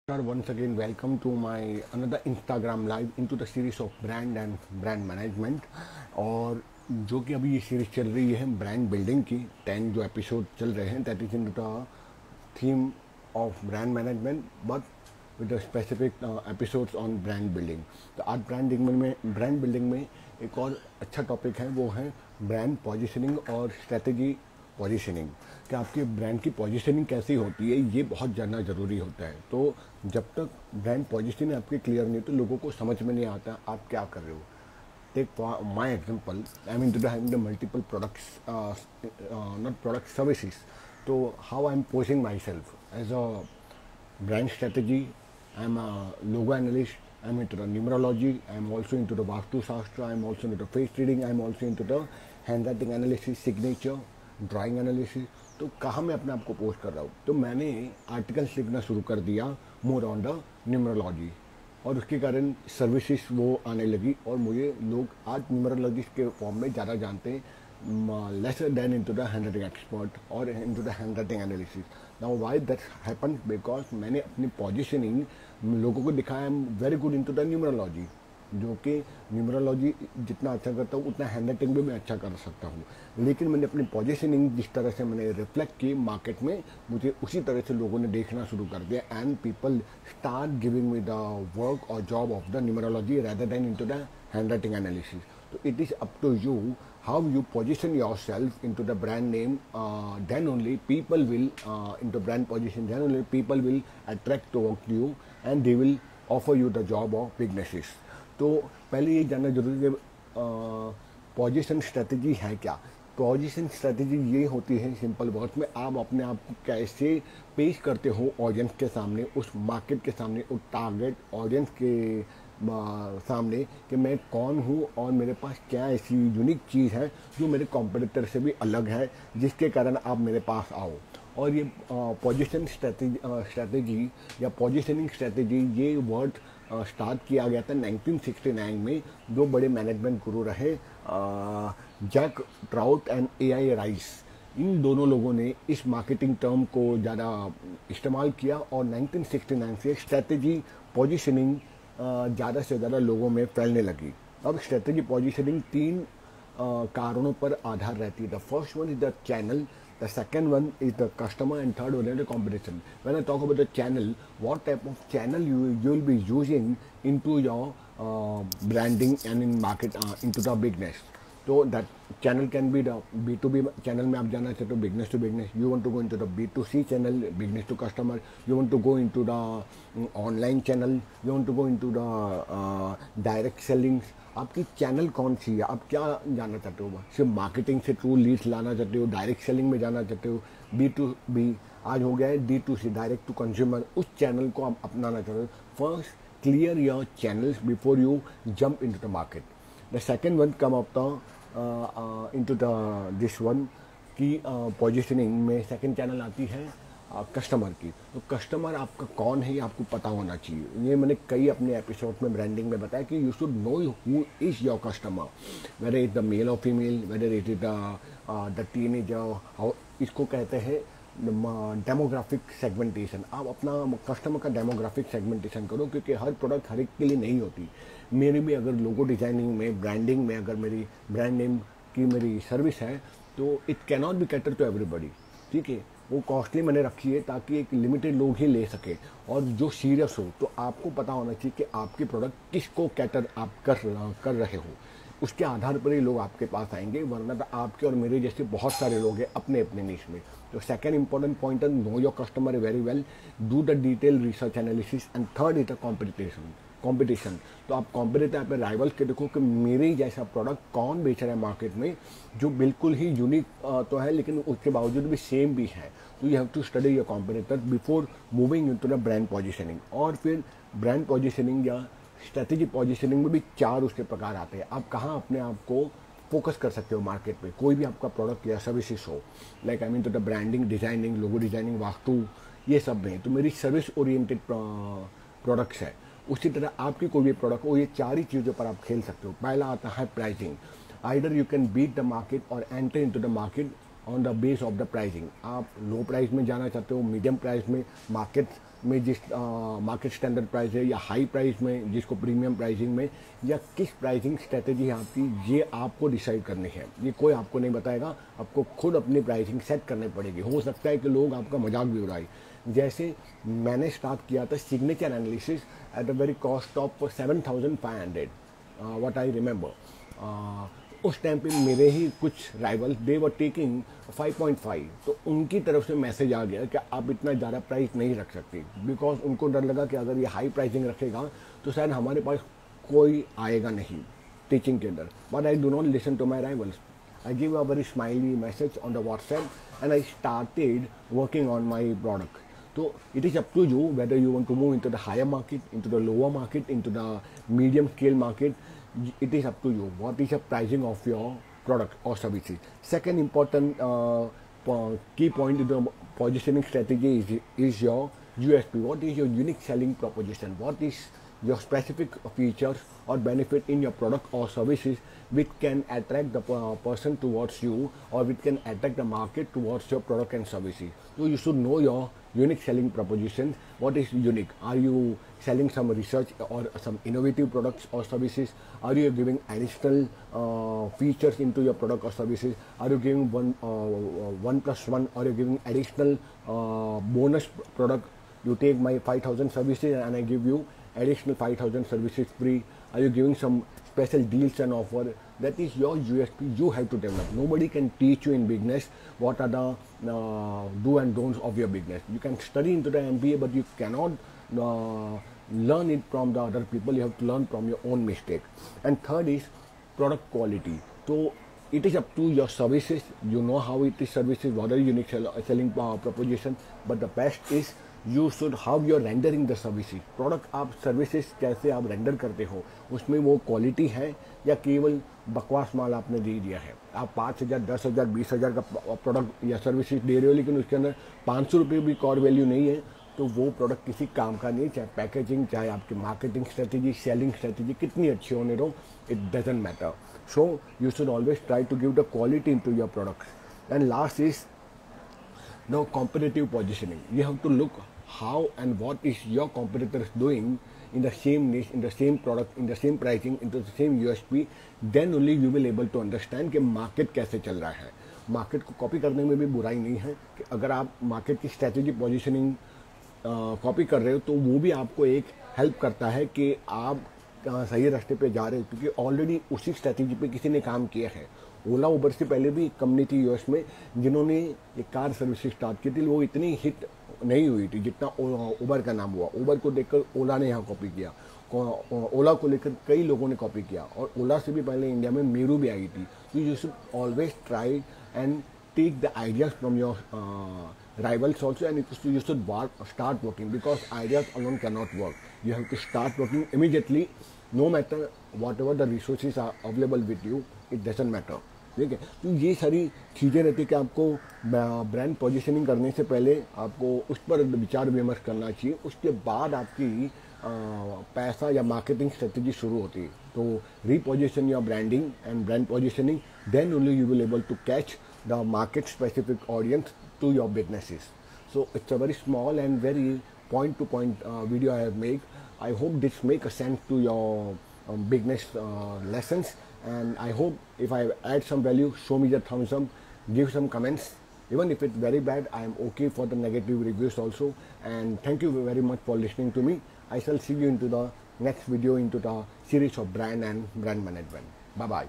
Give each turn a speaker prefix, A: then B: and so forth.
A: Once again, welcome to my another Instagram live into the series of brand and brand management. और जो कि अभी ये series चल रही है ब्रांड बिल्डिंग की 10 जो एपिसोड चल रहे हैं that is in the theme of brand management but with the specific episodes on brand building. तो आज ब्रांड बिल्डिंग में एक और अच्छा टॉपिक है, वो है ब्रांड पोजिशनिंग और स्ट्रेटेजी पोजीशनिंग. कि आपके ब्रांड की पोजीशनिंग कैसी होती है ये बहुत जानना ज़रूरी होता है. तो जब तक ब्रांड पोजीशनिंग आपकी क्लियर नहीं तो लोगों को समझ में नहीं आता आप क्या कर रहे हो. Take my example, I mean to having the multiple products, not product services. तो how I am posing myself as a brand strategy. I'm a logo analyst. I'm into the numerology. I'm also into the Vastu Shastra. I'm also into the face reading. I'm also into the handwriting analysis, signature, drawing analysis. तो कहाँ मैं अपने आप को post कर रहा हूँ. तो मैंने आर्टिकल्स लिखना शुरू कर दिया मोर ऑन द न्यूमरोलॉजी और उसके कारण सर्विसेज वो आने लगी और मुझे लोग आज न्यूमरोलॉजी के फॉर्म में ज़्यादा जानते हैं lesser than into the handwriting expert or into the handwriting analysis. Now why that happened? Because मैंने अपनी पोजीशनिंग लोगों को दिखाया I am very good into the numerology, जो कि न्यूमरोलॉजी जितना अच्छा करता हूँ उतना हैंडराइटिंग भी मैं अच्छा कर सकता हूँ. लेकिन मैंने अपनी पोजीशनिंग जिस तरह से मैंने रिफ्लेक्ट की मार्केट में, मुझे उसी तरह से लोगों ने देखना शुरू कर दिया and people start giving me the work or job of the numerology rather than into the handwriting analysis. So it is up to you how you position yourself into the brand name. Then only people will into brand position. Then only people will attract to work you and they will offer you the job of businesses. तो पहले ये जानना जरूरी है position strategy है क्या. Position strategy ये होती है सिंपल वर्ड्स में आप अपने आप को कैसे पेश करते हो ऑडियंस के सामने, उस मार्केट के सामने, उस टारगेट ऑडियंस के सामने कि मैं कौन हूँ और मेरे पास क्या ऐसी यूनिक चीज़ है जो मेरे कॉम्पिटिटर से भी अलग है जिसके कारण आप मेरे पास आओ. और ये पोजीशन स्ट्रेटेजी या पोजीशनिंग स्ट्रेटेजी ये वर्ड स्टार्ट किया गया था 1969 में. दो बड़े मैनेजमेंट गुरु रहे Jack Trout and AI Ries. इन दोनों लोगों ने इस मार्केटिंग टर्म को ज़्यादा इस्तेमाल किया और 1969 से स्ट्रेटेजी पोजीशनिंग ज़्यादा से ज़्यादा लोगों में फैलने लगी. अब स्ट्रेटेजी पोजीशनिंग तीन कारणों पर आधार रहती है. The first one is the channel, the second one is the customer and third one is the competition. When I talk about the channel, what type of channel you will be using into your branding and in market into the business. So that channel can be the B2B channel में आप जाना चाहते हो, business to business. You want to go into the B2C channel, business to customer. You want to go into the online channel. You want to go into the direct selling. आपकी channel कौन सी है, आप क्या जानना चाहते हो. सिर्फ marketing से थ्रू लीड्स लाना चाहते हो, डायरेक्ट सेलिंग में जाना चाहते हो, B2B आज हो गया है, D2C डायरेक्ट टू कंज्यूमर, उस चैनल को आप अपनाना चाहते हो. First clear your channels before you jump into the market. The second one come up into the this one की पोजीशनिंग में सेकंड चैनल आती है कस्टमर की. तो कस्टमर आपका कौन है ये आपको पता होना चाहिए. ये मैंने कई अपने एपिसोड में ब्रांडिंग में बताया कि you should know who is your customer, whether is the male or female, whether it is the teenager. इसको कहते हैं डेमोग्राफिक सेगमेंटेशन. आप अपना कस्टमर का डेमोग्राफिक सेगमेंटेशन करो क्योंकि हर प्रोडक्ट हर एक के लिए नहीं होती. मेरी भी अगर लोगो डिजाइनिंग में, ब्रांडिंग में अगर मेरी ब्रांड नेम की मेरी सर्विस है तो it can not be cater to everybody. ठीक है, वो कॉस्टली मैंने रखी है ताकि एक लिमिटेड लोग ही ले सके. और जो सीरियस हो तो आपको पता होना चाहिए कि आपके प्रोडक्ट किसको कैटर आप कर रहे हो. उसके आधार पर ही लोग आपके पास आएंगे, वरना तो आपके और मेरे जैसे बहुत सारे लोग हैं अपने अपने निश में. तो सेकंड इंपॉर्टेंट पॉइंट है know your customer very well, do the detail research analysis and third is the competition. तो आप कॉम्पिटिटर पे राइवल्स के देखो कि मेरे ही जैसा प्रोडक्ट कौन बेच रहा है मार्केट में जो बिल्कुल ही यूनिक तो है लेकिन उसके बावजूद भी सेम भी है. तो you have to study your competitor before moving into the brand positioning. और फिर ब्रांड पोजीशनिंग या स्ट्रेटेजी पोजीशनिंग में भी चार उसके प्रकार आते हैं. आप कहाँ अपने आप को फोकस कर सकते हो मार्केट पे. कोई भी आपका प्रोडक्ट या सर्विसेज हो, like I mean to the branding, designing, logo designing, vastu, ये सब में. तो मेरी सर्विस ओरिएंटेड प्रोडक्ट्स है. उसी तरह आपकी कोई भी प्रोडक्ट हो, ये चार ही चीज़ों पर आप खेल सकते हो. पहला आता है pricing. Either you can beat the market or enter into the market on the base of the pricing. आप लो प्राइस में जाना चाहते हो, मीडियम प्राइस में, मार्केट में जिस मार्केट स्टैंडर्ड प्राइस है, या हाई प्राइस में जिसको प्रीमियम प्राइसिंग में, या किस प्राइसिंग स्ट्रेटेजी है आपकी, ये आपको डिसाइड करनी है। ये कोई आपको नहीं बताएगा, आपको खुद अपनी प्राइसिंग सेट करनी पड़ेगी। हो सकता है कि लोग आपका मजाक भी उड़ाए। जैसे मैंने स्टार्ट किया था signature analysis at a very cost of 7,500, what I remember. उस टाइम पे मेरे ही कुछ राइवल दे वर टेकिंग 5.5, तो उनकी तरफ से मैसेज आ गया कि आप इतना ज़्यादा प्राइस नहीं रख सकते, बिकॉज उनको डर लगा कि अगर ये हाई प्राइसिंग रखेगा तो शायद हमारे पास कोई आएगा नहीं टीचिंग के अंदर। But I do not listen to my rivals. I give a very smiley message on the WhatsApp and I started working on my product. So it is up to you whether you want to move into the higher market, into the lower market, into the medium scale market. It is up to you. What is the pricing of your product or services? Second important key point in the positioning strategy is your USP. What is your unique selling proposition? What is your specific features or benefit in your product or services which can attract the person towards you, or which can attract the market towards your product and services. So you should know your unique selling proposition. What is unique? Are you selling some research or some innovative products or services? Are you giving additional features into your product or services? Are you giving one plus one, or are you giving additional bonus product? You take my 5,000 services and I give you additional 5,000 services free. Are you giving some special deals and offer? That is your USP. You have to develop. Nobody can teach you in business what are the do and don'ts of your business. You can study into the MBA, but you cannot learn it from the other people. You have to learn from your own mistake. And third is product quality. So it is up to your services. You know how it is services, what are unique selling proposition. But the best is you should have your rendering the services. Product आप services कैसे आप render करते हो, उसमें वो quality है या केवल बकवास माल आपने दे दिया है। आप 5,000, 10,000, 20,000 का प्रोडक्ट या सर्विसेज दे रहे हो, लेकिन उसके अंदर 500 रुपये भी कॉर वैल्यू नहीं है, तो वो प्रोडक्ट किसी काम का नहीं। चाहे पैकेजिंग, चाहे आपकी मार्केटिंग स्ट्रेटेजी, सेलिंग स्ट्रेटेजी कितनी अच्छी होने दो, it doesn't matter. So you should always try to give the quality into your product. And last is now competitive positioning. You have to look how and what is your competitors doing in the same niche, in the same product, in the same pricing, into the same USP. Then only you will able to understand कि market कैसे चल रहा है। Market को copy करने में भी बुराई नहीं है कि अगर आप मार्केट की स्ट्रेटेजी पोजिशनिंग कॉपी कर रहे हो, तो वो भी आपको एक हेल्प करता है कि आप सही रास्ते पे जा रहे हो, क्योंकि ऑलरेडी उसी स्ट्रेटेजी पे किसी ने काम किया है। ओला उबर से पहले भी कंपनी थी यूएस में जिन्होंने एक कार सर्विस स्टार्ट की थी, वो इतनी हिट नहीं हुई थी जितना उबर का नाम हुआ। उबर को देखकर ओला ने यहाँ कॉपी किया, ओला को लेकर कई लोगों ने कॉपी किया, और ओला से भी पहले इंडिया में मेरू भी आई थी। तो you should always try and take the ideas from your rivals also, and you should start working, because ideas alone cannot work. You have to start working immediately, no matter whatever the resources are available with you, it doesn't matter. ठीक है, तो ये सारी चीज़ें रहती कि आपको brand positioning करने से पहले आपको उस पर विचार विमर्श करना चाहिए। उसके बाद आपकी पैसा या मार्केटिंग स्ट्रेटेजी शुरू होती है। तो reposition your branding and brand positioning, then only you will able to catch the market specific audience to your businesses. So it's a very small and very point to point video I have made. I hope this make a sense to your business lessons, and I hope if I add some value, show me the thumbs up, give some comments. Even if it's very bad, I am okay for the negative reviews also. And thank you very much for listening to me. I shall see you into the next video into the series of brand and brand management. Bye bye.